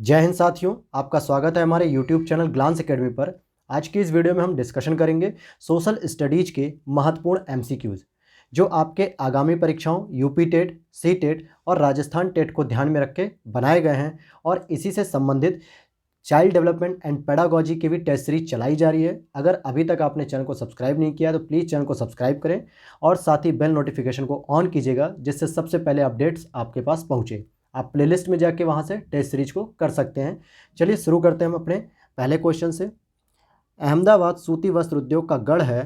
जय हिंद साथियों, आपका स्वागत है हमारे YouTube चैनल ग्लांस एकेडमी पर। आज की इस वीडियो में हम डिस्कशन करेंगे सोशल स्टडीज के महत्वपूर्ण MCQs जो आपके आगामी परीक्षाओं यूपी टेट, सी टेट और राजस्थान टेट को ध्यान में रख के बनाए गए हैं। और इसी से संबंधित चाइल्ड डेवलपमेंट एंड पेडागोजी की भी टेस्ट सीरीज चलाई जा रही है। अगर अभी तक आपने चैनल को सब्सक्राइब नहीं किया तो प्लीज़ चैनल को सब्सक्राइब करें और साथ ही बेल नोटिफिकेशन को ऑन कीजिएगा, जिससे सबसे पहले अपडेट्स आपके पास पहुँचे। आप प्लेलिस्ट में जाके वहाँ से टेस्ट सीरीज को कर सकते हैं। चलिए शुरू करते हैं हम अपने पहले क्वेश्चन से। अहमदाबाद सूती वस्त्र उद्योग का गढ़ है।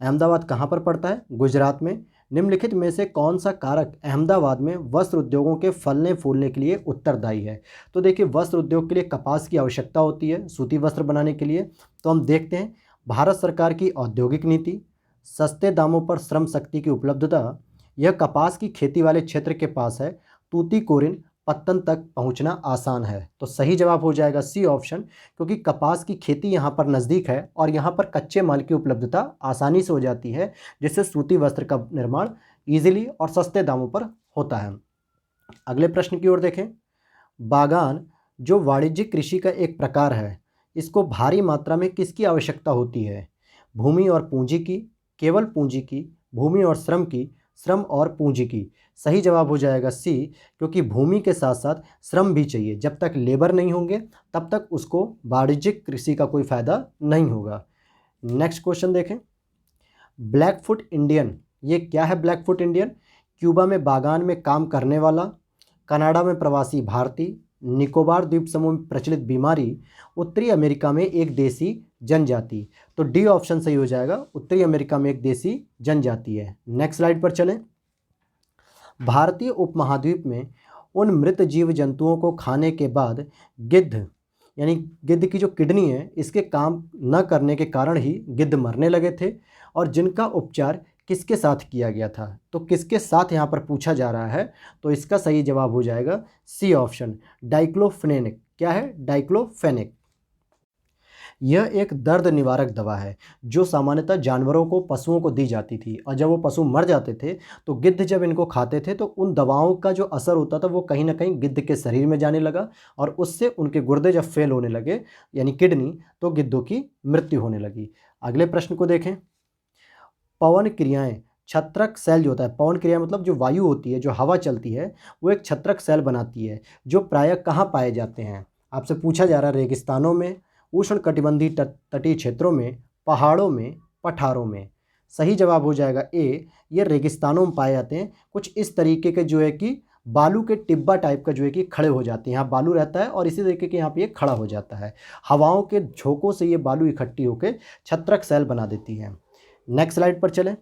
अहमदाबाद कहाँ पर पड़ता है? गुजरात में। निम्नलिखित में से कौन सा कारक अहमदाबाद में वस्त्र उद्योगों के फलने फूलने के लिए उत्तरदायी है? तो देखिए, वस्त्र उद्योग के लिए कपास की आवश्यकता होती है सूती वस्त्र बनाने के लिए। तो हम देखते हैं, भारत सरकार की औद्योगिक नीति, सस्ते दामों पर श्रम शक्ति की उपलब्धता, यह कपास की खेती वाले क्षेत्र के पास है, तूतीकोरिन पत्तन तक पहुंचना आसान है। तो सही जवाब हो जाएगा सी ऑप्शन, क्योंकि कपास की खेती यहाँ पर नज़दीक है और यहाँ पर कच्चे माल की उपलब्धता आसानी से हो जाती है, जिससे सूती वस्त्र का निर्माण इजीली और सस्ते दामों पर होता है। अगले प्रश्न की ओर देखें। बागान जो वाणिज्यिक कृषि का एक प्रकार है, इसको भारी मात्रा में किसकी आवश्यकता होती है? भूमि और पूंजी की, केवल पूंजी की, भूमि और श्रम की, श्रम और पूंजी की। सही जवाब हो जाएगा सी, क्योंकि भूमि के साथ साथ श्रम भी चाहिए। जब तक लेबर नहीं होंगे तब तक उसको वाणिज्यिक कृषि का कोई फ़ायदा नहीं होगा। नेक्स्ट क्वेश्चन देखें। ब्लैकफुट इंडियन, ये क्या है ब्लैकफुट इंडियन? क्यूबा में बागान में काम करने वाला, कनाडा में प्रवासी भारतीय, निकोबार द्वीप समूह में प्रचलित बीमारी, उत्तरी अमेरिका में एक देसी जनजाति। तो डी ऑप्शन सही हो जाएगा, उत्तरी अमेरिका में एक देसी जनजाति है। नेक्स्ट स्लाइड पर चलें। भारतीय उपमहाद्वीप में उन मृत जीव जंतुओं को खाने के बाद गिद्ध, यानी गिद्ध की जो किडनी है, इसके काम न करने के कारण ही गिद्ध मरने लगे थे, और जिनका उपचार किसके साथ किया गया था? तो किसके साथ यहाँ पर पूछा जा रहा है, तो इसका सही जवाब हो जाएगा सी ऑप्शन, डाइक्लोफेनेक। क्या है? डाइक्लोफेनेक। यह एक दर्द निवारक दवा है जो सामान्यतः जानवरों को, पशुओं को दी जाती थी, और जब वो पशु मर जाते थे तो गिद्ध जब इनको खाते थे तो उन दवाओं का जो असर होता था वो कहीं ना कहीं गिद्ध के शरीर में जाने लगा, और उससे उनके गुर्दे जब फेल होने लगे, यानी किडनी, तो गिद्धों की मृत्यु होने लगी। अगले प्रश्न को देखें। पवन क्रियाएं, छत्रक सेल जो होता है, पवन क्रिया मतलब जो वायु होती है, जो हवा चलती है, वो एक छत्रक सेल बनाती है, जो प्रायः कहाँ पाए जाते हैं? आपसे पूछा जा रहा है रेगिस्तानों में, उष्णकटिबंधीय तटीय क्षेत्रों में, पहाड़ों में, पठारों में। सही जवाब हो जाएगा ए, ये रेगिस्तानों में पाए जाते हैं। कुछ इस तरीके के जो है कि बालू के टिब्बा टाइप का जो है कि खड़े हो जाते हैं, यहाँ बालू रहता है और इसी तरीके के यहाँ पे ये खड़ा हो जाता है। हवाओं के झोंकों से ये बालू इकट्ठी होकर छत्रक सेल बना देती है। नेक्स्ट स्लाइड पर चलें।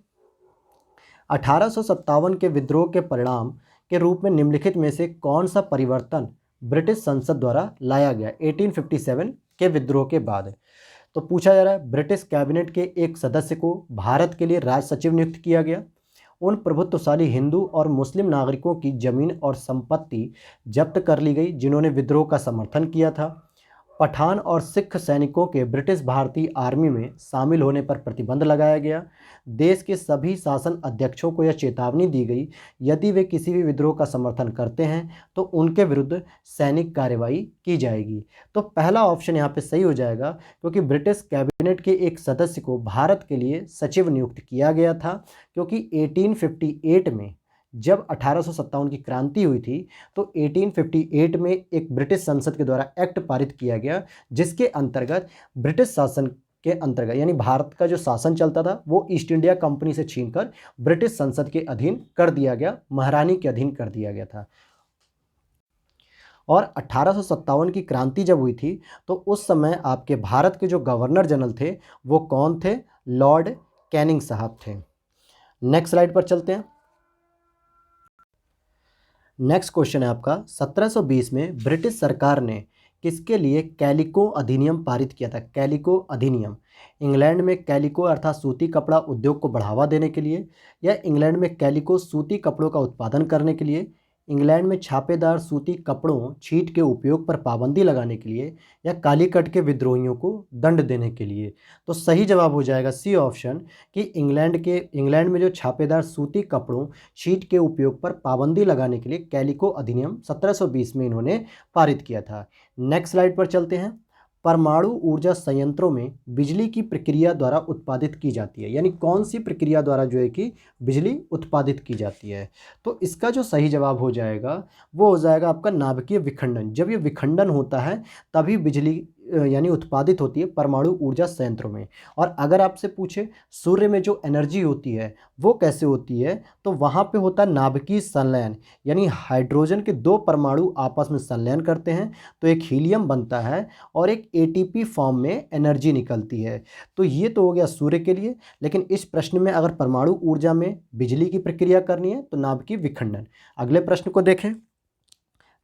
1857 के विद्रोह के परिणाम के रूप में निम्नलिखित में से कौन सा परिवर्तन ब्रिटिश संसद द्वारा लाया गया 1857 के विद्रोह के बाद? तो पूछा जा रहा है, ब्रिटिश कैबिनेट के एक सदस्य को भारत के लिए राज सचिव नियुक्त किया गया। उन प्रभुत्वशाली हिंदू और मुस्लिम नागरिकों की जमीन और संपत्ति जब्त कर ली गई जिन्होंने विद्रोह का समर्थन किया था। पठान और सिख सैनिकों के ब्रिटिश भारतीय आर्मी में शामिल होने पर प्रतिबंध लगाया गया। देश के सभी शासन अध्यक्षों को यह चेतावनी दी गई, यदि वे किसी भी विद्रोह का समर्थन करते हैं तो उनके विरुद्ध सैनिक कार्रवाई की जाएगी। तो पहला ऑप्शन यहाँ पे सही हो जाएगा, क्योंकि ब्रिटिश कैबिनेट के एक सदस्य को भारत के लिए सचिव नियुक्त किया गया था, क्योंकि 1858 में जब 1857 की क्रांति हुई थी तो 1858 में एक ब्रिटिश संसद के द्वारा एक्ट पारित किया गया, जिसके अंतर्गत ब्रिटिश शासन के अंतर्गत, यानी भारत का जो शासन चलता था वो ईस्ट इंडिया कंपनी से छीनकर ब्रिटिश संसद के अधीन कर दिया गया, महारानी के अधीन कर दिया गया था। और 1857 की क्रांति जब हुई थी तो उस समय आपके भारत के जो गवर्नर जनरल थे वो कौन थे? लॉर्ड कैनिंग साहब थे। नेक्स्ट स्लाइड पर चलते हैं। नेक्स्ट क्वेश्चन है आपका, 1720 में ब्रिटिश सरकार ने किसके लिए कैलिको अधिनियम पारित किया था? कैलिको अधिनियम। इंग्लैंड में कैलिको अर्थात सूती कपड़ा उद्योग को बढ़ावा देने के लिए, या इंग्लैंड में कैलिको सूती कपड़ों का उत्पादन करने के लिए, इंग्लैंड में छापेदार सूती कपड़ों छीट के उपयोग पर पाबंदी लगाने के लिए या कालीकट के विद्रोहियों को दंड देने के लिए। तो सही जवाब हो जाएगा सी ऑप्शन कि इंग्लैंड में जो छापेदार सूती कपड़ों छीट के उपयोग पर पाबंदी लगाने के लिए कैलिको अधिनियम 1720 में इन्होंने पारित किया था। नेक्स्ट स्लाइड पर चलते हैं। परमाणु ऊर्जा संयंत्रों में बिजली की प्रक्रिया द्वारा उत्पादित की जाती है, यानी कौन सी प्रक्रिया द्वारा जो है कि बिजली उत्पादित की जाती है। तो इसका जो सही जवाब हो जाएगा वो हो जाएगा आपका नाभिकीय विखंडन। जब ये विखंडन होता है तभी बिजली यानी उत्पादित होती है परमाणु ऊर्जा संयंत्रों में। और अगर आपसे पूछे सूर्य में जो एनर्जी होती है वो कैसे होती है, तो वहाँ पे होता है नाभिकीय संलयन, यानी हाइड्रोजन के दो परमाणु आपस में संलयन करते हैं तो एक हीलियम बनता है और एक एटीपी फॉर्म में एनर्जी निकलती है। तो ये तो हो गया सूर्य के लिए, लेकिन इस प्रश्न में अगर परमाणु ऊर्जा में बिजली की प्रक्रिया करनी है तो नाभिकीय विखंडन। अगले प्रश्न को देखें।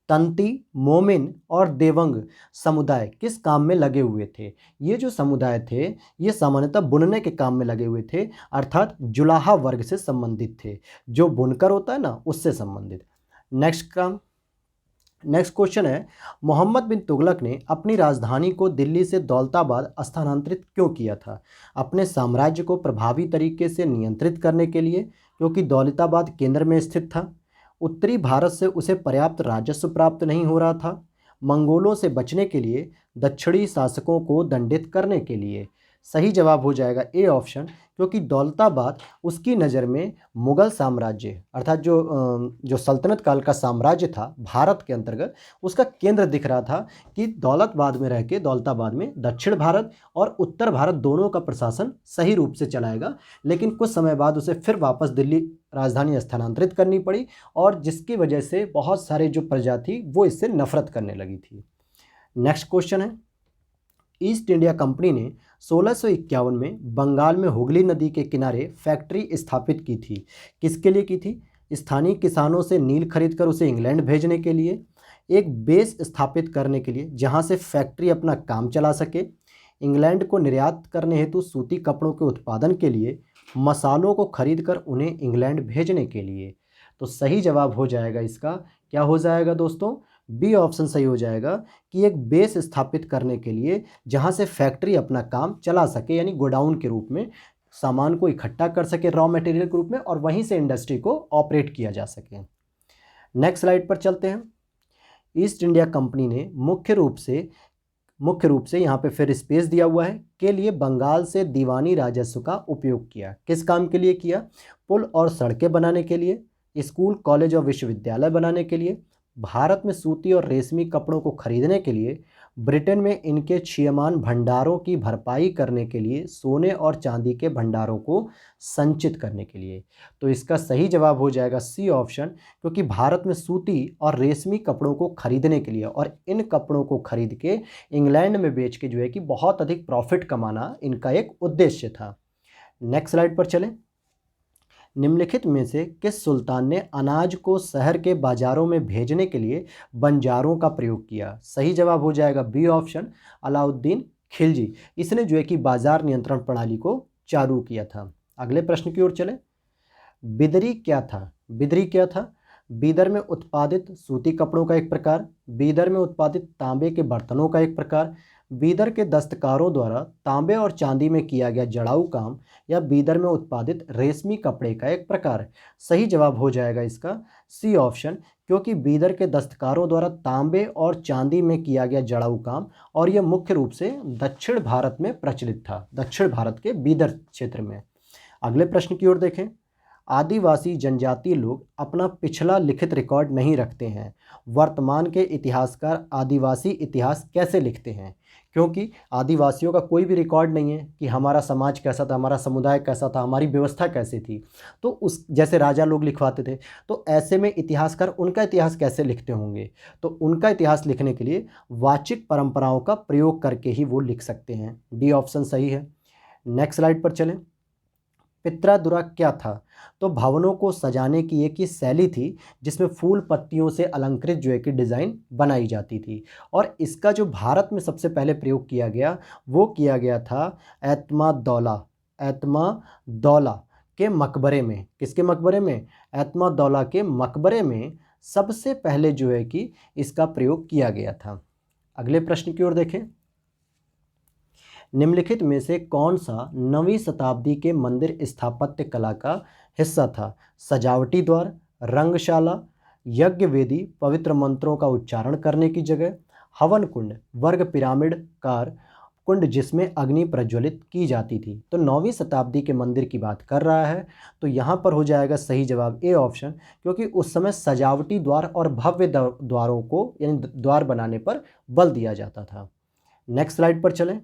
तंती, मोमिन और देवंग समुदाय किस काम में लगे हुए थे। ये जो समुदाय थे ये सामान्यतः बुनने के काम में लगे हुए थे, अर्थात जुलाहा वर्ग से संबंधित थे, जो बुनकर होता है ना उससे संबंधित। नेक्स्ट क्वेश्चन है, मोहम्मद बिन तुगलक ने अपनी राजधानी को दिल्ली से दौलताबाद स्थानांतरित क्यों किया था। अपने साम्राज्य को प्रभावी तरीके से नियंत्रित करने के लिए, क्योंकि दौलताबाद केंद्र में स्थित था, उत्तरी भारत से उसे पर्याप्त राजस्व प्राप्त नहीं हो रहा था, मंगोलों से बचने के लिए, दक्षिणी शासकों को दंडित करने के लिए। सही जवाब हो जाएगा ए ऑप्शन, क्योंकि दौलताबाद उसकी नज़र में मुगल साम्राज्य अर्थात जो सल्तनत काल का साम्राज्य था भारत के अंतर्गत, उसका केंद्र दिख रहा था कि दौलताबाद में रह के दौलताबाद में दक्षिण भारत और उत्तर भारत दोनों का प्रशासन सही रूप से चलाएगा। लेकिन कुछ समय बाद उसे फिर वापस दिल्ली राजधानी स्थानांतरित करनी पड़ी और जिसकी वजह से बहुत सारे जो प्रजा थी वो इससे नफरत करने लगी थी। नेक्स्ट क्वेश्चन है, ईस्ट इंडिया कंपनी ने 1651 में बंगाल में हुगली नदी के किनारे फैक्ट्री स्थापित की थी। किसके लिए की थी। स्थानीय किसानों से नील खरीदकर उसे इंग्लैंड भेजने के लिए, एक बेस स्थापित करने के लिए जहां से फैक्ट्री अपना काम चला सके, इंग्लैंड को निर्यात करने हेतु सूती कपड़ों के उत्पादन के लिए, मसालों को खरीदकर उन्हें इंग्लैंड भेजने के लिए। तो सही जवाब हो जाएगा इसका क्या हो जाएगा दोस्तों, बी ऑप्शन सही हो जाएगा कि एक बेस स्थापित करने के लिए जहां से फैक्ट्री अपना काम चला सके, यानी गोडाउन के रूप में सामान को इकट्ठा कर सके रॉ मटेरियल के रूप में और वहीं से इंडस्ट्री को ऑपरेट किया जा सके। नेक्स्ट स्लाइड पर चलते हैं। ईस्ट इंडिया कंपनी ने मुख्य रूप से यहाँ पे फिर स्पेस दिया हुआ है के लिए बंगाल से दीवानी राजस्व का उपयोग किया। किस काम के लिए किया। पुल और सड़कें बनाने के लिए, स्कूल कॉलेज और विश्वविद्यालय बनाने के लिए, भारत में सूती और रेशमी कपड़ों को खरीदने के लिए, ब्रिटेन में इनके क्षीयमान भंडारों की भरपाई करने के लिए, सोने और चांदी के भंडारों को संचित करने के लिए। तो इसका सही जवाब हो जाएगा सी ऑप्शन, क्योंकि भारत में सूती और रेशमी कपड़ों को खरीदने के लिए और इन कपड़ों को खरीद के इंग्लैंड में बेच के जो है कि बहुत अधिक प्रॉफिट कमाना इनका एक उद्देश्य था। नेक्स्ट स्लाइड पर चलें। निम्नलिखित में से किस सुल्तान ने अनाज को शहर के बाजारों में भेजने के लिए बंजारों का प्रयोग किया। सही जवाब हो जाएगा बी ऑप्शन, अलाउद्दीन खिलजी। इसने जो है कि बाजार नियंत्रण प्रणाली को चालू किया था। अगले प्रश्न की ओर चले। बिदरी क्या था। बिदरी क्या था। बीदर में उत्पादित सूती कपड़ों का एक प्रकार, बीदर में उत्पादित तांबे के बर्तनों का एक प्रकार, बीदर के दस्तकारों द्वारा तांबे और चांदी में किया गया जड़ाऊ काम, या बीदर में उत्पादित रेशमी कपड़े का एक प्रकार। सही जवाब हो जाएगा इसका सी ऑप्शन, क्योंकि बीदर के दस्तकारों द्वारा तांबे और चांदी में किया गया जड़ाऊ काम और यह मुख्य रूप से दक्षिण भारत में प्रचलित था, दक्षिण भारत के बीदर क्षेत्र में। अगले प्रश्न की ओर देखें। आदिवासी जनजातीय लोग अपना पिछला लिखित रिकॉर्ड नहीं रखते हैं। वर्तमान के इतिहासकार आदिवासी इतिहास कैसे लिखते हैं। क्योंकि आदिवासियों का कोई भी रिकॉर्ड नहीं है कि हमारा समाज कैसा था, हमारा समुदाय कैसा था, हमारी व्यवस्था कैसी थी। तो उस जैसे राजा लोग लिखवाते थे, तो ऐसे में इतिहासकार उनका इतिहास कैसे लिखते होंगे। तो उनका इतिहास लिखने के लिए वाचिक परंपराओं का प्रयोग करके ही वो लिख सकते हैं। डी ऑप्शन सही है। नेक्स्ट स्लाइड पर चलें। पित्रादुरा क्या था। तो भवनों को सजाने की एक ही शैली थी जिसमें फूल पत्तियों से अलंकृत जो है कि डिज़ाइन बनाई जाती थी। और इसका जो भारत में सबसे पहले प्रयोग किया गया वो किया गया था एतमादौला के मकबरे में। किसके मकबरे में। एतमादौला के मकबरे में सबसे पहले जो है कि इसका प्रयोग किया गया था। अगले प्रश्न की ओर देखें। निम्नलिखित में से कौन सा 9वीं शताब्दी के मंदिर स्थापत्य कला का हिस्सा था? सजावटी द्वार, रंगशाला, यज्ञ वेदी, पवित्र मंत्रों का उच्चारण करने की जगह, हवन कुंड, वर्ग पिरामिडकार कुंड जिसमें अग्नि प्रज्वलित की जाती थी। तो 9वीं शताब्दी के मंदिर की बात कर रहा है, तो यहाँ पर हो जाएगा सही जवाब ए ऑप्शन, क्योंकि उस समय सजावटी द्वार और भव्य द्वारों को यानी द्वार बनाने पर बल दिया जाता था। नेक्स्ट स्लाइड पर चलें।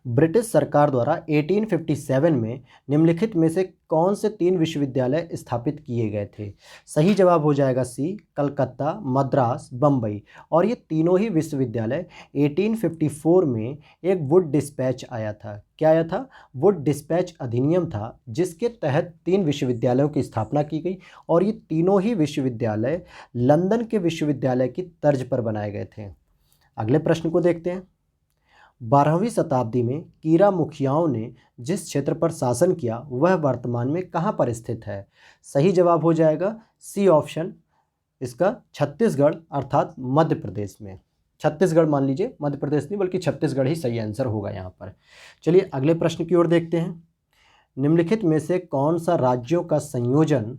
ब्रिटिश सरकार द्वारा 1857 में निम्नलिखित में से कौन से 3 विश्वविद्यालय स्थापित किए गए थे? सही जवाब हो जाएगा सी, कलकत्ता, मद्रास, बम्बई। और ये तीनों ही विश्वविद्यालय 1854 में एक वुड डिस्पैच आया था। क्या आया था? वुड डिस्पैच अधिनियम था, जिसके तहत 3 विश्वविद्यालयों की स्थापना की गई और ये तीनों ही विश्वविद्यालय लंदन के विश्वविद्यालय की तर्ज पर बनाए गए थे। अगले प्रश्न को देखते हैं। 12वीं शताब्दी में कीरा मुखियाओं ने जिस क्षेत्र पर शासन किया वह वर्तमान में कहाँ पर स्थित है? सही जवाब हो जाएगा सी ऑप्शन, इसका छत्तीसगढ़ अर्थात मध्य प्रदेश में। छत्तीसगढ़ मान लीजिए, मध्य प्रदेश नहीं बल्कि छत्तीसगढ़ ही सही आंसर होगा यहाँ पर। चलिए अगले प्रश्न की ओर देखते हैं। निम्नलिखित में से कौन सा राज्यों का संयोजन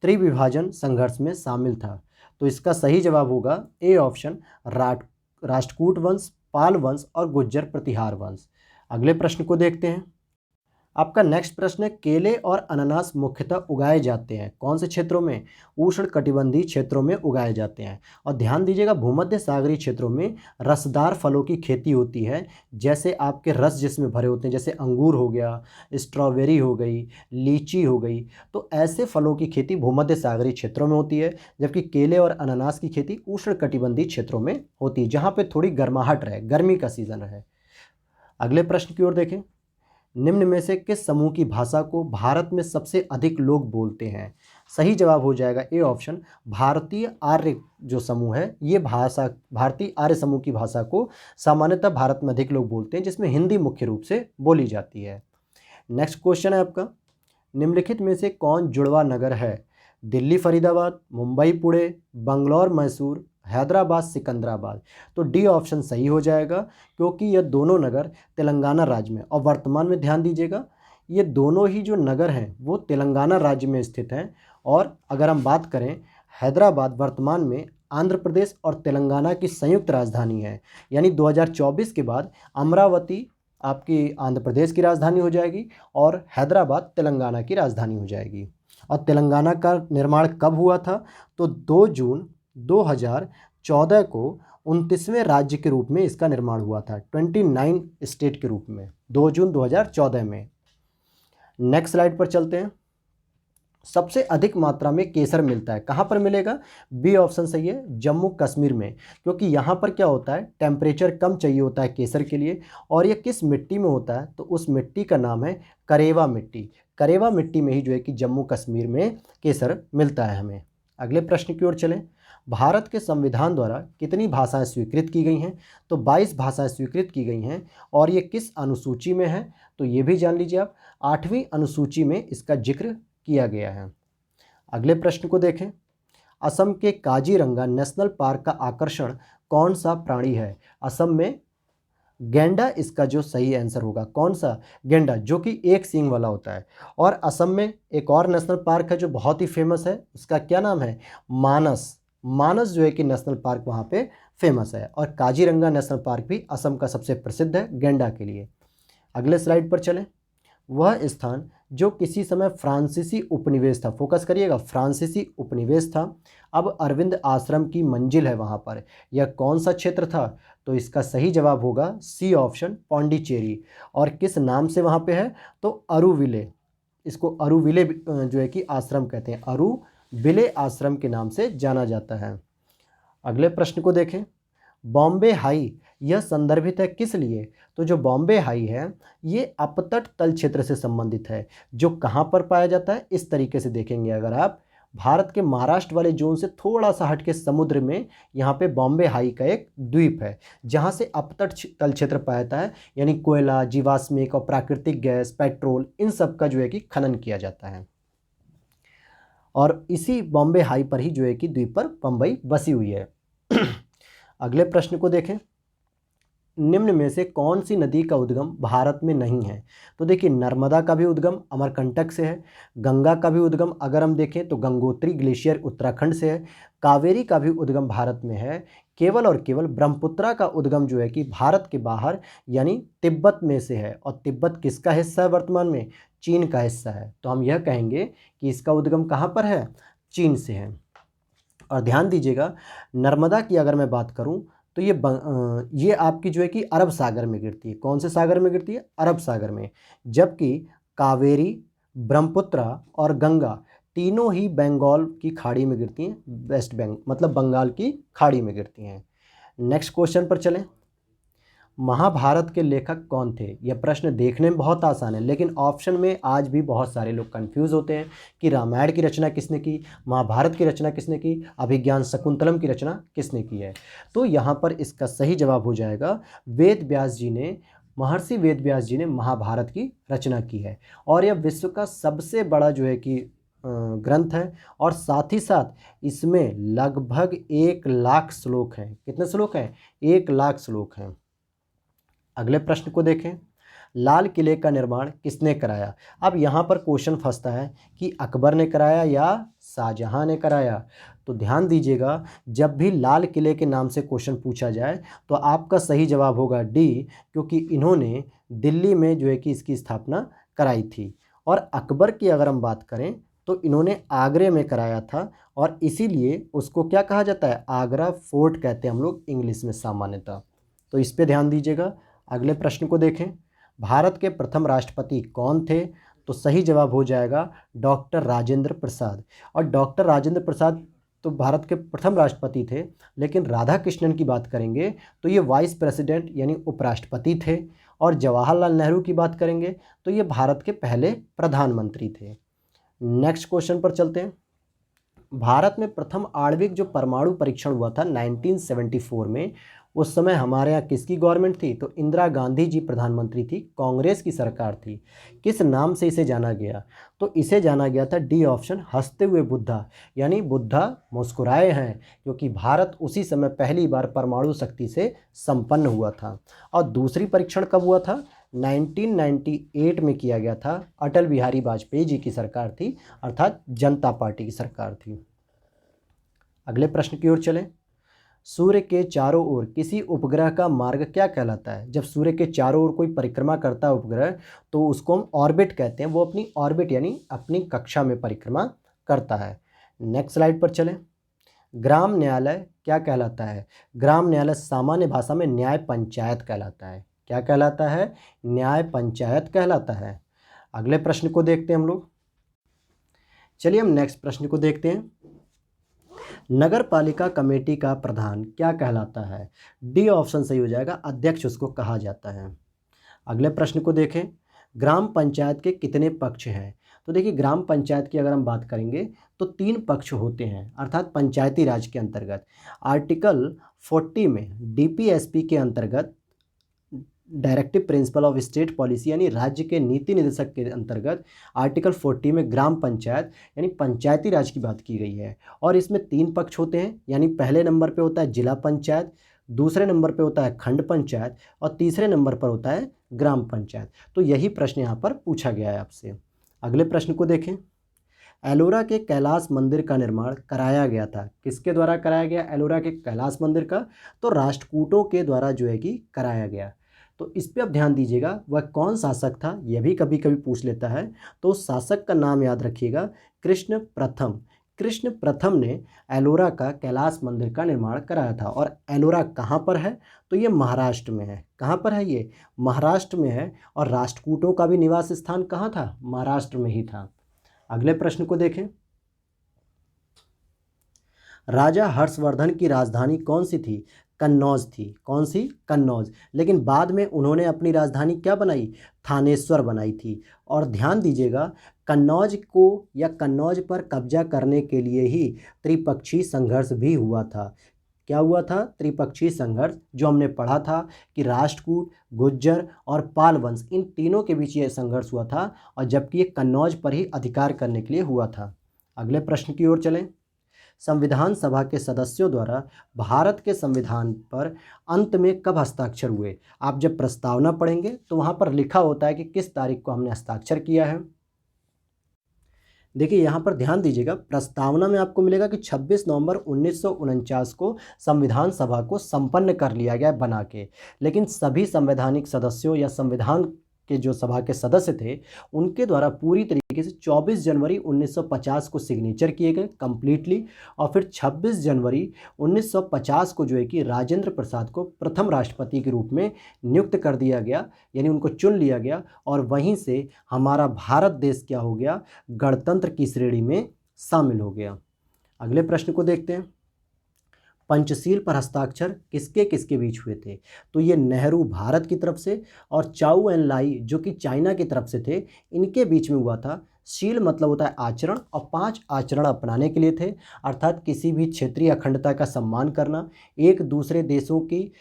त्रिविभाजन संघर्ष में शामिल था? तो इसका सही जवाब होगा ए ऑप्शन, राष्ट्रकूट वंश, पाल वंश और गुज्जर प्रतिहार वंश। अगले प्रश्न को देखते हैं। आपका नेक्स्ट प्रश्न है, केले और अनानास मुख्यतः उगाए जाते हैं कौन से क्षेत्रों में? उष्ण कटिबंधीय क्षेत्रों में उगाए जाते हैं। और ध्यान दीजिएगा, भूमध्य सागरीय क्षेत्रों में रसदार फलों की खेती होती है, जैसे आपके रस जिसमें भरे होते हैं, जैसे अंगूर हो गया, स्ट्रॉबेरी हो गई, लीची हो गई। तो ऐसे फलों की खेती भूमध्य सागरीय क्षेत्रों में होती है, जबकि केले और अनानास की खेती उष्ण कटिबंधीय क्षेत्रों में होती है, जहाँ पर थोड़ी गर्माहट रहे, गर्मी का सीजन रहे। अगले प्रश्न की ओर देखें। निम्न में से किस समूह की भाषा को भारत में सबसे अधिक लोग बोलते हैं? सही जवाब हो जाएगा ए ऑप्शन, भारतीय आर्य जो समूह है, ये भाषा भारतीय आर्य समूह की भाषा को सामान्यतः भारत में अधिक लोग बोलते हैं, जिसमें हिंदी मुख्य रूप से बोली जाती है। नेक्स्ट क्वेश्चन है आपका, निम्नलिखित में से कौन जुड़वा नगर है? दिल्ली फरीदाबाद, मुंबई पुणे, बंगलौर मैसूर, हैदराबाद सिकंदराबाद। तो डी ऑप्शन सही हो जाएगा, क्योंकि यह दोनों नगर तेलंगाना राज्य में, और वर्तमान में ध्यान दीजिएगा ये दोनों ही जो नगर हैं वो तेलंगाना राज्य में स्थित हैं। और अगर हम बात करें, हैदराबाद वर्तमान में आंध्र प्रदेश और तेलंगाना की संयुक्त राजधानी है, यानी 2024 के बाद अमरावती आपकी आंध्र प्रदेश की राजधानी हो जाएगी और हैदराबाद तेलंगाना की राजधानी हो जाएगी। और तेलंगाना का निर्माण कब हुआ था? तो 2 जून 2014 को 29वें राज्य के रूप में इसका निर्माण हुआ था, 29 स्टेट के रूप में, 2 जून 2014 में। नेक्स्ट स्लाइड पर चलते हैं। सबसे अधिक मात्रा में केसर मिलता है, कहाँ पर मिलेगा? बी ऑप्शन सही है, जम्मू कश्मीर में, क्योंकि यहाँ पर क्या होता है, टेम्परेचर कम चाहिए होता है केसर के लिए। और ये किस मिट्टी में होता है? तो उस मिट्टी का नाम है करेवा मिट्टी। करेवा मिट्टी में ही जो है कि जम्मू कश्मीर में केसर मिलता है हमें। अगले प्रश्न की ओर चलें। भारत के संविधान द्वारा कितनी भाषाएं स्वीकृत की गई हैं? तो 22 भाषाएं स्वीकृत की गई हैं। और ये किस अनुसूची में है? तो ये भी जान लीजिए आप, 8वीं अनुसूची में इसका जिक्र किया गया है। अगले प्रश्न को देखें। असम के काजीरंगा नेशनल पार्क का आकर्षण कौन सा प्राणी है? असम में गैंडा इसका जो सही आंसर होगा। कौन सा? गैंडा, जो कि एक सींग वाला होता है। और असम में एक और नेशनल पार्क है जो बहुत ही फेमस है, उसका क्या नाम है? मानस। मानस जो है कि नेशनल पार्क वहाँ पे फेमस है। और काजीरंगा नेशनल पार्क भी असम का सबसे प्रसिद्ध है गैंडा के लिए। अगले स्लाइड पर चलें। वह स्थान जो किसी समय फ्रांसीसी उपनिवेश था, फोकस करिएगा, फ्रांसीसी उपनिवेश था, अब अरविंद आश्रम की मंजिल है वहाँ पर, यह कौन सा क्षेत्र था? तो इसका सही जवाब होगा सी ऑप्शन, पौंडीचेरी। और किस नाम से वहाँ पे है? तो अरुविले, इसको अरुविले जो है कि आश्रम कहते हैं, अरुविले आश्रम के नाम से जाना जाता है। अगले प्रश्न को देखें। बॉम्बे हाई यह संदर्भित है किस लिए? तो जो बॉम्बे हाई है ये अपतट तल क्षेत्र से संबंधित है, जो कहाँ पर पाया जाता है, इस तरीके से देखेंगे अगर आप, भारत के महाराष्ट्र वाले जोन से थोड़ा सा हट के समुद्र में यहाँ पे बॉम्बे हाई का एक द्वीप है, जहाँ से अपतट तल क्षेत्र पाया जाता है, यानी कोयला, जीवाश्मिक और प्राकृतिक गैस, पेट्रोल, इन सब का जो है कि खनन किया जाता है। और इसी बॉम्बे हाई पर ही जो है कि द्वीप पर बम्बई बसी हुई है। अगले प्रश्न को देखें, निम्न में से कौन सी नदी का उद्गम भारत में नहीं है? तो देखिए, नर्मदा का भी उद्गम अमरकंटक से है, गंगा का भी उद्गम अगर हम देखें तो गंगोत्री ग्लेशियर उत्तराखंड से है, कावेरी का भी उद्गम भारत में है, केवल और केवल ब्रह्मपुत्रा का उद्गम जो है कि भारत के बाहर यानी तिब्बत में से है। और तिब्बत किसका हिस्सा है वर्तमान में? चीन का हिस्सा है। तो हम यह कहेंगे कि इसका उद्गम कहाँ पर है? चीन से है। और ध्यान दीजिएगा, नर्मदा की अगर मैं बात करूं तो ये आपकी जो है कि अरब सागर में गिरती है। कौन से सागर में गिरती है? अरब सागर में। जबकि कावेरी, ब्रह्मपुत्रा और गंगा तीनों ही बंगाल की खाड़ी में गिरती हैं, वेस्ट मतलब बंगाल की खाड़ी में गिरती हैं। नेक्स्ट क्वेश्चन पर चलें, महाभारत के लेखक कौन थे? यह प्रश्न देखने में बहुत आसान है, लेकिन ऑप्शन में आज भी बहुत सारे लोग कंफ्यूज होते हैं कि रामायण की रचना किसने की, महाभारत की रचना किसने की, अभिज्ञान शकुंतलम की रचना किसने की है। तो यहाँ पर इसका सही जवाब हो जाएगा महर्षि वेद व्यास जी ने महाभारत की रचना की है। और यह विश्व का सबसे बड़ा जो है कि ग्रंथ है, और साथ ही साथ इसमें लगभग 1,00,000 श्लोक हैं। कितने श्लोक हैं? 1,00,000 श्लोक हैं। अगले प्रश्न को देखें, लाल किले का निर्माण किसने कराया? अब यहाँ पर क्वेश्चन फंसता है कि अकबर ने कराया या शाहजहां ने कराया। तो ध्यान दीजिएगा, जब भी लाल किले के नाम से क्वेश्चन पूछा जाए तो आपका सही जवाब होगा डी, क्योंकि इन्होंने दिल्ली में जो है कि इसकी स्थापना कराई थी। और अकबर की अगर हम बात करें तो इन्होंने आगरे में कराया था, और इसीलिए उसको क्या कहा जाता है? आगरा फोर्ट कहते हैं हम लोग इंग्लिश में सामान्यतः। तो इस पे ध्यान दीजिएगा। अगले प्रश्न को देखें, भारत के प्रथम राष्ट्रपति कौन थे? तो सही जवाब हो जाएगा डॉक्टर राजेंद्र प्रसाद। और डॉक्टर राजेंद्र प्रसाद तो भारत के प्रथम राष्ट्रपति थे, लेकिन राधा कृष्णन की बात करेंगे तो ये वाइस प्रेसिडेंट यानी उपराष्ट्रपति थे। और जवाहरलाल नेहरू की बात करेंगे तो ये भारत के पहले प्रधानमंत्री थे। नेक्स्ट क्वेश्चन पर चलते हैं, भारत में प्रथम आणविक जो परमाणु परीक्षण हुआ था 1974 में, उस समय हमारे यहाँ किसकी गवर्नमेंट थी? तो इंदिरा गांधी जी प्रधानमंत्री थी, कांग्रेस की सरकार थी। किस नाम से इसे जाना गया? तो इसे जाना गया था डी ऑप्शन, हंसते हुए बुद्धा, यानी बुद्धा मुस्कुराए हैं, क्योंकि भारत उसी समय पहली बार परमाणु शक्ति से संपन्न हुआ था। और दूसरी परीक्षण कब हुआ था? 1998 में किया गया था। अटल बिहारी वाजपेयी जी की सरकार थी, अर्थात जनता पार्टी की सरकार थी। अगले प्रश्न की ओर चलें, सूर्य के चारों ओर किसी उपग्रह का मार्ग क्या कहलाता है? जब सूर्य के चारों ओर कोई परिक्रमा करता है उपग्रह, तो उसको हम ऑर्बिट कहते हैं। वो अपनी ऑर्बिट यानी अपनी कक्षा में परिक्रमा करता है। नेक्स्ट स्लाइड पर चलें, ग्राम न्यायालय क्या कहलाता है? ग्राम न्यायालय सामान्य भाषा में न्याय पंचायत कहलाता है। क्या कहलाता है? न्याय पंचायत कहलाता है। अगले प्रश्न को देखते हैं हम लोग। चलिए हम नेक्स्ट प्रश्न को देखते हैं, नगर पालिका कमेटी का प्रधान क्या कहलाता है? डी ऑप्शन सही हो जाएगा, अध्यक्ष उसको कहा जाता है। अगले प्रश्न को देखें, ग्राम पंचायत के कितने पक्ष हैं? तो देखिए, ग्राम पंचायत की अगर हम बात करेंगे तो 3 पक्ष होते हैं, अर्थात पंचायती राज के अंतर्गत। आर्टिकल 40 में डीपीएसपी के अंतर्गत, directive principle of state policy यानी राज्य के नीति निर्देशक के अंतर्गत आर्टिकल 40 में ग्राम पंचायत यानी पंचायती राज की बात की गई है। और इसमें 3 पक्ष होते हैं, यानी पहले नंबर पे होता है जिला पंचायत, दूसरे नंबर पे होता है खंड पंचायत, और तीसरे नंबर पर होता है ग्राम पंचायत। तो यही प्रश्न यहाँ पर पूछा गया है आपसे। अगले प्रश्न को देखें, एलोरा के कैलाश मंदिर का निर्माण कराया गया था। किसके द्वारा कराया गया एलोरा के कैलाश मंदिर का? तो राष्ट्रकूटों के द्वारा जो है कि कराया गया। तो इस पे अब ध्यान दीजिएगा, वह कौन शासक था यह भी कभी कभी पूछ लेता है। तो उस शासक का नाम याद रखिएगा, कृष्ण प्रथम। कृष्ण प्रथम ने एलोरा का कैलाश मंदिर का निर्माण कराया था। और एलोरा कहाँ पर है? तो ये महाराष्ट्र में है। कहाँ पर है ये? महाराष्ट्र में है। और राष्ट्रकूटों का भी निवास स्थान कहाँ था? महाराष्ट्र में ही था। अगले प्रश्न को देखें, राजा हर्षवर्धन की राजधानी कौन सी थी? कन्नौज थी। कौन सी? कन्नौज। लेकिन बाद में उन्होंने अपनी राजधानी क्या बनाई? थानेश्वर बनाई थी। और ध्यान दीजिएगा, कन्नौज को या कन्नौज पर कब्जा करने के लिए ही त्रिपक्षीय संघर्ष भी हुआ था। क्या हुआ था? त्रिपक्षीय संघर्ष, जो हमने पढ़ा था कि राष्ट्रकूट, गुज्जर और पाल वंश, इन तीनों के बीच ये संघर्ष हुआ था। और जबकि ये कन्नौज पर ही अधिकार करने के लिए हुआ था। अगले प्रश्न की ओर चलें। संविधान सभा के सदस्यों द्वारा भारत के संविधान पर अंत में कब हस्ताक्षर हुए? आप जब प्रस्तावना पढ़ेंगे तो वहाँ पर लिखा होता है कि किस तारीख को हमने हस्ताक्षर किया है। देखिए यहाँ पर ध्यान दीजिएगा, प्रस्तावना में आपको मिलेगा कि 26 नवंबर 1949 को संविधान सभा को संपन्न कर लिया गया बना के, लेकिन सभी संवैधानिक सदस्यों या संविधान के जो सभा के सदस्य थे उनके द्वारा पूरी तरीके से 24 जनवरी 1950 को सिग्नेचर किए गए कंप्लीटली, और फिर 26 जनवरी 1950 को जो है कि राजेंद्र प्रसाद को प्रथम राष्ट्रपति के रूप में नियुक्त कर दिया गया, यानी उनको चुन लिया गया, और वहीं से हमारा भारत देश क्या हो गया, गणतंत्र की श्रेणी में शामिल हो गया। अगले प्रश्न को देखते हैं। पंचशील पर हस्ताक्षर किसके किसके बीच हुए थे? तो ये नेहरू भारत की तरफ से और चाउ एन लाई जो कि चाइना की तरफ से थे, इनके बीच में हुआ था। शील मतलब होता है आचरण, और 5 आचरण अपनाने के लिए थे, अर्थात किसी भी क्षेत्रीय अखंडता का सम्मान करना, एक दूसरे देशों की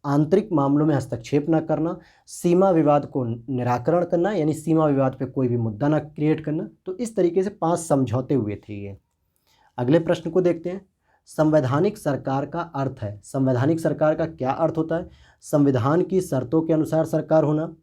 आंतरिक मामलों में हस्तक्षेप न करना, सीमा विवाद को निराकरण करना, यानी सीमा विवाद पे कोई भी मुद्दा ना क्रिएट करना। तो इस तरीके से 5 समझौते हुए थे ये। अगले प्रश्न को देखते हैं। संवैधानिक सरकार का अर्थ है। संवैधानिक सरकार का क्या अर्थ होता है? संविधान की शर्तों के अनुसार सरकार होना,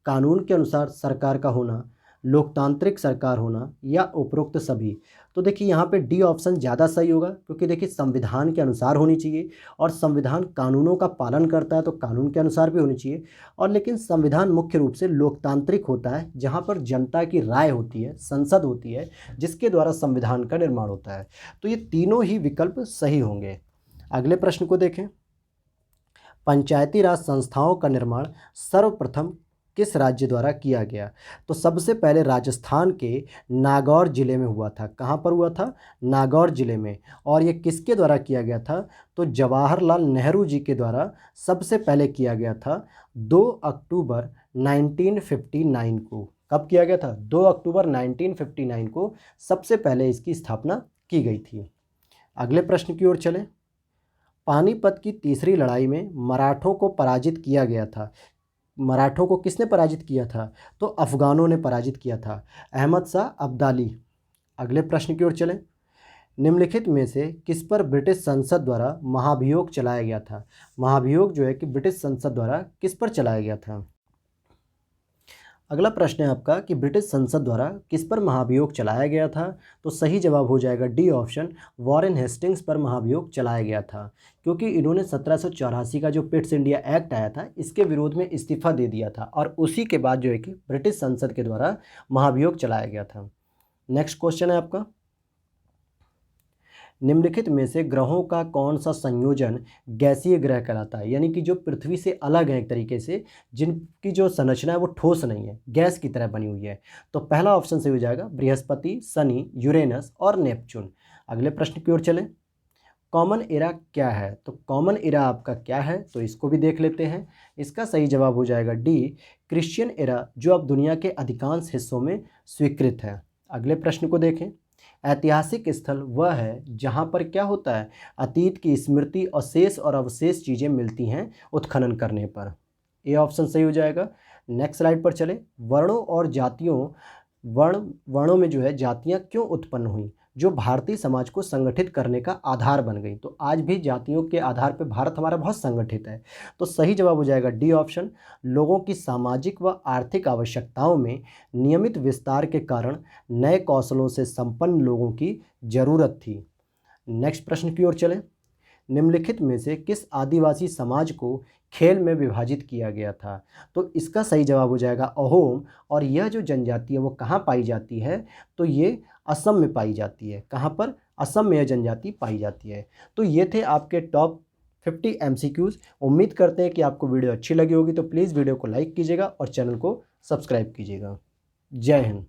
कानून के अनुसार सरकार का होना, लोकतांत्रिक सरकार होना, या उपरोक्त सभी। तो देखिए यहाँ पे डी ऑप्शन ज़्यादा सही होगा, क्योंकि देखिए संविधान के अनुसार होनी चाहिए, और संविधान कानूनों का पालन करता है तो कानून के अनुसार भी होनी चाहिए, और लेकिन संविधान मुख्य रूप से लोकतांत्रिक होता है, जहाँ पर जनता की राय होती है, संसद होती है, जिसके द्वारा संविधान का निर्माण होता है। तो ये तीनों ही विकल्प सही होंगे। अगले प्रश्न को देखें। पंचायती राज संस्थाओं का निर्माण सर्वप्रथम किस राज्य द्वारा किया गया? तो सबसे पहले राजस्थान के नागौर जिले में हुआ था। कहाँ पर हुआ था? नागौर जिले में। और ये किसके द्वारा किया गया था? तो जवाहरलाल नेहरू जी के द्वारा सबसे पहले किया गया था 2 अक्टूबर 1959 को। कब किया गया था? 2 अक्टूबर 1959 को सबसे पहले इसकी स्थापना की गई थी। अगले प्रश्न की ओर चलें। पानीपत की तीसरी लड़ाई में मराठों को पराजित किया गया था। मराठों को किसने पराजित किया था? तो अफगानों ने पराजित किया था, अहमद शाह अब्दाली। अगले प्रश्न की ओर चलें। निम्नलिखित में से किस पर ब्रिटिश संसद द्वारा महाभियोग चलाया गया था? महाभियोग जो है कि ब्रिटिश संसद द्वारा किस पर चलाया गया था? अगला प्रश्न है आपका कि ब्रिटिश संसद द्वारा किस पर महाभियोग चलाया गया था? तो सही जवाब हो जाएगा डी ऑप्शन, वॉरेन हेस्टिंग्स पर महाभियोग चलाया गया था, क्योंकि इन्होंने 1784 का जो पिट्स इंडिया एक्ट आया था इसके विरोध में इस्तीफा दे दिया था, और उसी के बाद जो है कि ब्रिटिश संसद के द्वारा महाभियोग चलाया गया था। नेक्स्ट क्वेश्चन है आपका। निम्नलिखित में से ग्रहों का कौन सा संयोजन गैसीय ग्रह कहलाता है? यानी कि जो पृथ्वी से अलग है एक तरीके से, जिनकी जो संरचना है वो ठोस नहीं है, गैस की तरह बनी हुई है। तो पहला ऑप्शन सही हो जाएगा बृहस्पति, शनि, यूरेनस और नेपच्यून। अगले प्रश्न की ओर चलें। कॉमन एरा क्या है? तो कॉमन एरा आपका क्या है? तो इसको भी देख लेते हैं। इसका सही जवाब हो जाएगा डी, क्रिश्चियन एरा, जो अब दुनिया के अधिकांश हिस्सों में स्वीकृत है। अगले प्रश्न को देखें। ऐतिहासिक स्थल वह है जहाँ पर क्या होता है, अतीत की स्मृति और शेष और अवशेष चीज़ें मिलती हैं उत्खनन करने पर। ए ऑप्शन सही हो जाएगा। नेक्स्ट स्लाइड पर चले। वर्णों और जातियों वर्णों में जो है जातियाँ क्यों उत्पन्न हुई, जो भारतीय समाज को संगठित करने का आधार बन गई? तो आज भी जातियों के आधार पर भारत हमारा बहुत संगठित है। तो सही जवाब हो जाएगा डी ऑप्शन, लोगों की सामाजिक व आर्थिक आवश्यकताओं में नियमित विस्तार के कारण नए कौशलों से संपन्न लोगों की जरूरत थी। नेक्स्ट प्रश्न की ओर चलें। निम्नलिखित में से किस आदिवासी समाज को खेल में विभाजित किया गया था? तो इसका सही जवाब हो जाएगा अहोम, और यह जो जनजाति है वो कहाँ पाई जाती है? तो ये असम में पाई जाती है। कहाँ पर? असम में यह जनजाति पाई जाती है। तो ये थे आपके टॉप 50 MCQs। उम्मीद करते हैं कि आपको वीडियो अच्छी लगी होगी, तो प्लीज़ वीडियो को लाइक कीजिएगा और चैनल को सब्सक्राइब कीजिएगा। जय हिंद।